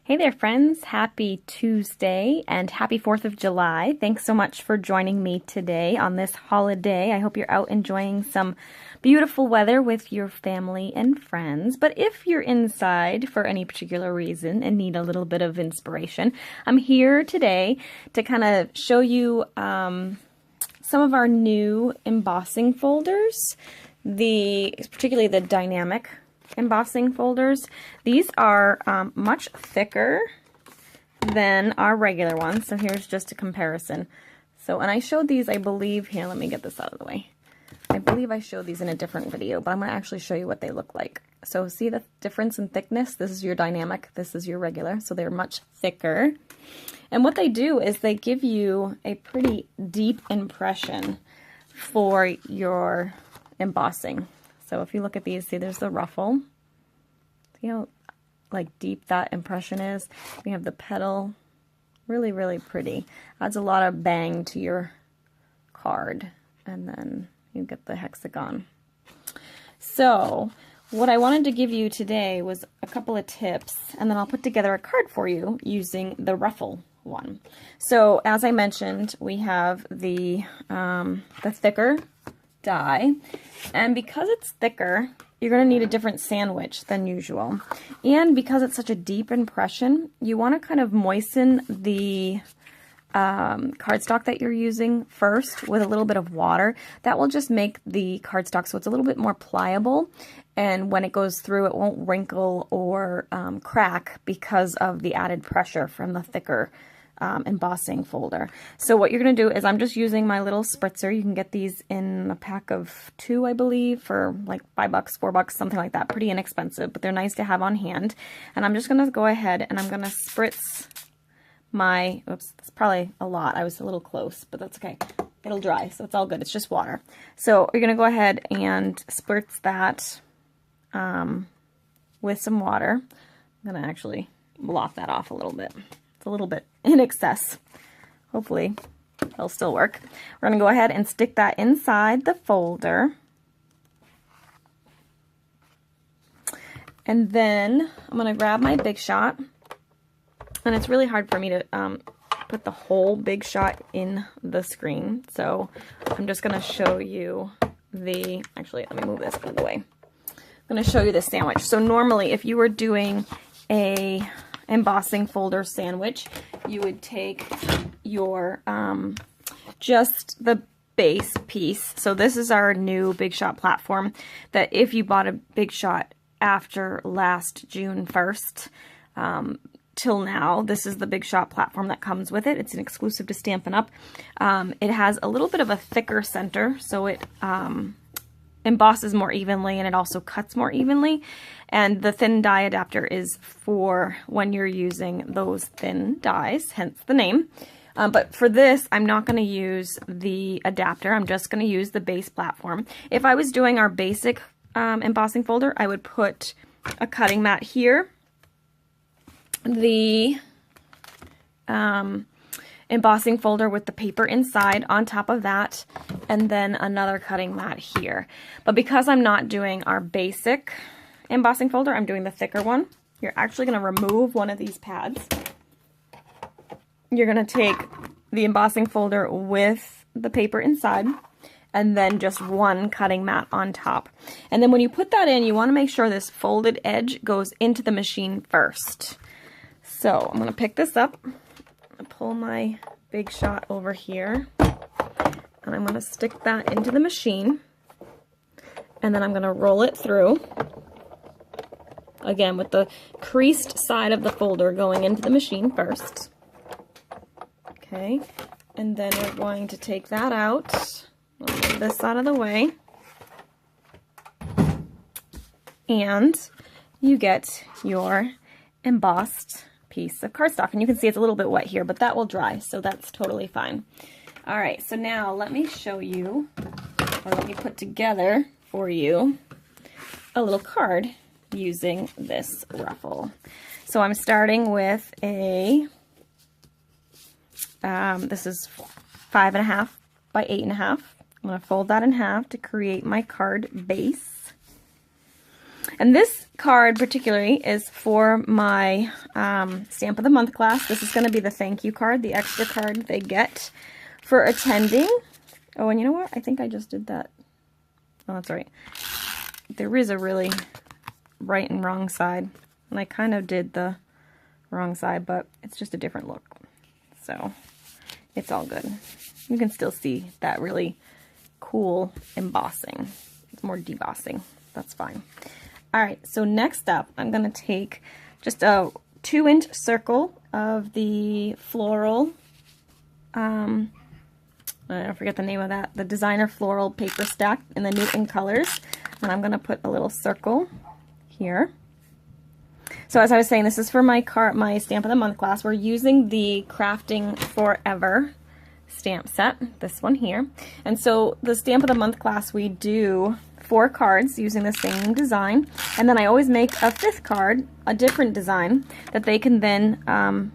Hey there, friends. Happy Tuesday and happy 4th of July. Thanks so much for joining me today on this holiday. I hope you're out enjoying some beautiful weather with your family and friends. But if you're inside for any particular reason and need a little bit of inspiration, I'm here today to kind of show you some of our new embossing folders, particularly the dynamic embossing folders. These are much thicker than our regular ones. So here's just a comparison. So, and I showed these, I believe, here, let me get this out of the way. I believe I showed these in a different video, but I'm going to actually show you what they look like. So see the difference in thickness? This is your dynamic, this is your regular. So they're much thicker. And what they do is they give you a pretty deep impression for your embossing. So if you look at these, see there's the ruffle. See how like deep that impression is? We have the petal. Really, really pretty. Adds a lot of bang to your card. And then you get the hexagon. So what I wanted to give you today was a couple of tips, and then I'll put together a card for you using the ruffle one. So as I mentioned, we have the thicker die, and because it's thicker, you're going to need a different sandwich than usual. And because it's such a deep impression, you want to kind of moisten the cardstock that you're using first with a little bit of water. That will just make the cardstock so it's a little bit more pliable, and when it goes through, it won't wrinkle or crack because of the added pressure from the thicker embossing folder. So what you're going to do is, I'm just using my little spritzer. You can get these in a pack of 2, I believe, for like $5, $4, something like that. Pretty inexpensive, but they're nice to have on hand. And I'm just going to go ahead and I'm going to spritz my, oops, that's probably a lot. I was a little close, but that's okay. It'll dry, so it's all good. It's just water. So you're going to go ahead and spritz that with some water. I'm going to actually blot that off a little bit. It's a little bit in excess. Hopefully it'll still work. We're going to go ahead and stick that inside the folder. And then I'm going to grab my Big Shot. And it's really hard for me to put the whole Big Shot in the screen. So I'm just going to show you actually, let me move this out of the way. I'm going to show you the sandwich. So normally, if you were doing a embossing folder sandwich, you would take your just the base piece. So this is our new Big Shot platform, that if you bought a Big Shot after last June 1st till now, this is the Big Shot platform that comes with it. It's an exclusive to Stampin' Up. It has a little bit of a thicker center, so it embosses more evenly, and it also cuts more evenly. And the thin die adapter is for when you're using those thin dies, hence the name. But for this, I'm not going to use the adapter. I'm just going to use the base platform. If I was doing our basic embossing folder, I would put a cutting mat here, the embossing folder with the paper inside on top of that, and then another cutting mat here. But because I'm not doing our basic embossing folder, I'm doing the thicker one. You're actually going to remove one of these pads. You're going to take the embossing folder with the paper inside, and then just one cutting mat on top. And then when you put that in, you want to make sure this folded edge goes into the machine first. So I'm going to pick this up and pull my Big Shot over here, and I'm going to stick that into the machine, and then I'm going to roll it through, again with the creased side of the folder going into the machine first. Okay, and then we're going to take that out. I'll move this out of the way, and you get your embossed piece of cardstock. And you can see it's a little bit wet here, but that will dry, so that's totally fine. All right, so now let me show you, or let me put together for you a little card using this ruffle. So I'm starting with a, this is 5.5 by 8.5. I'm going to fold that in half to create my card base. And this card particularly is for my Stamp of the Month class. This is going to be the thank you card, the extra card they get for attending. Oh, and you know what? I think I just did that. Oh, that's right. There is a really right and wrong side. And I kind of did the wrong side, but it's just a different look. So it's all good. You can still see that really cool embossing. It's more debossing. That's fine. All right, so next up, I'm going to take just a 2-inch circle of the Floral, I forget the name of that, the Designer Floral paper stack in the new in colors, and I'm going to put a little circle here. So as I was saying, this is for my Stamp of the Month class. We're using the Crafting Forever stamp set, this one here. And so the Stamp of the Month class, we do 4 cards using the same design, and then I always make a 5th card, a different design, that they can then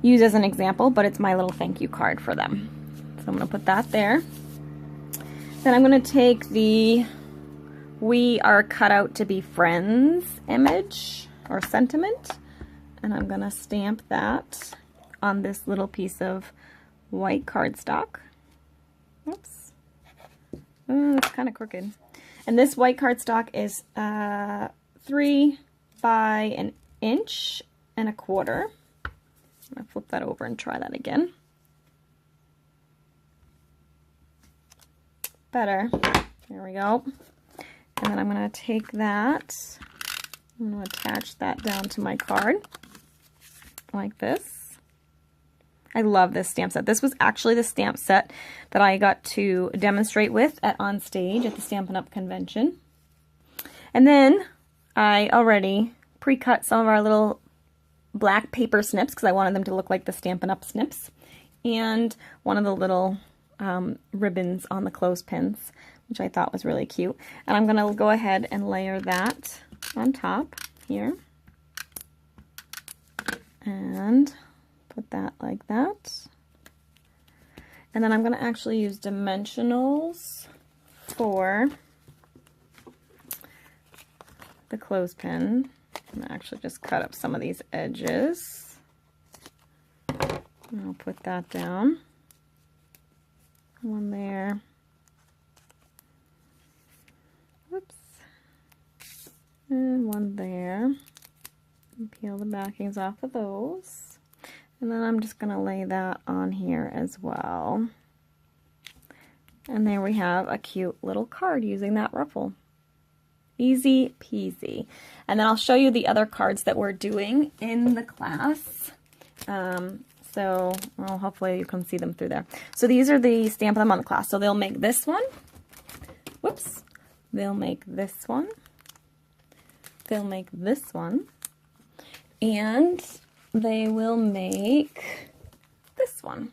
use as an example, but it's my little thank you card for them. So I'm going to put that there. Then I'm going to take the "We are cut out to be friends" image or sentiment, and I'm going to stamp that on this little piece of white cardstock. Oops. It's kind of crooked. And this white cardstock is 3 by an inch and a quarter. I'm going to flip that over and try that again. Better. There we go. And then I'm going to take that, I'm going to attach that down to my card like this. I love this stamp set. This was actually the stamp set that I got to demonstrate with on stage at the Stampin' Up convention. And then I already pre-cut some of our little black paper snips because I wanted them to look like the Stampin' Up snips. And one of the little ribbons on the clothespins, which I thought was really cute. And I'm going to go ahead and layer that on top here. And put that like that. And then I'm going to actually use dimensionals for the clothespin. I'm going to actually just cut up some of these edges. And I'll put that down. One there. Whoops. And one there. And peel the backings off of those. And then I'm just going to lay that on here as well. And there we have a cute little card using that ruffle. Easy peasy. And then I'll show you the other cards that we're doing in the class. So, well, hopefully you can see them through there. So these are the Stamp of the Month class. So they'll make this one. Whoops. They'll make this one. They'll make this one. And they will make this one.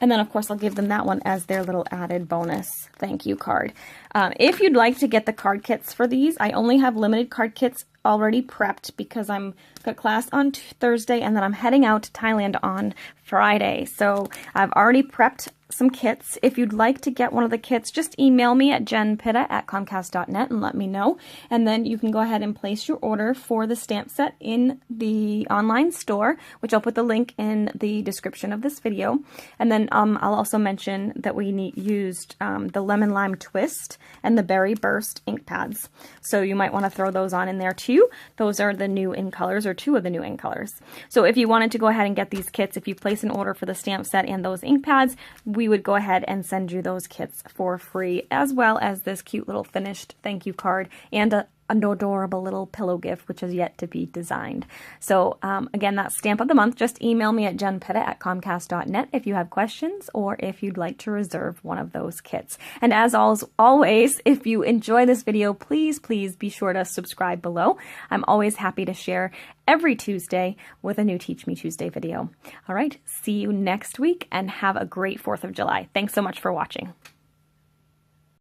And then, of course, I'll give them that one as their little added bonus thank you card. If you'd like to get the card kits for these, I only have limited card kits already prepped because I'm got class on Thursday and then I'm heading out to Thailand on Friday. So I've already prepped some kits. If you'd like to get one of the kits, just email me at jenpitta@comcast.net and let me know. And then you can go ahead and place your order for the stamp set in the online store, which I'll put the link in the description of this video. And then I'll also mention that we used the Lemon Lime Twist and the Berry Burst ink pads. So you might want to throw those on in there too. Those are the new in colors, or 2 of the new in colors. So if you wanted to go ahead and get these kits, if you place an order for the stamp set and those ink pads, we would go ahead and send you those kits for free, as well as this cute little finished thank you card and an adorable little pillow gift, which is yet to be designed. So again, that's Stamp of the Month. Just email me at jenpitta@comcast.net if you have questions or if you'd like to reserve one of those kits. And as always, if you enjoy this video, please be sure to subscribe below. I'm always happy to share every Tuesday with a new Teach Me Tuesday video. All right, see you next week and have a great 4th of July. Thanks so much for watching.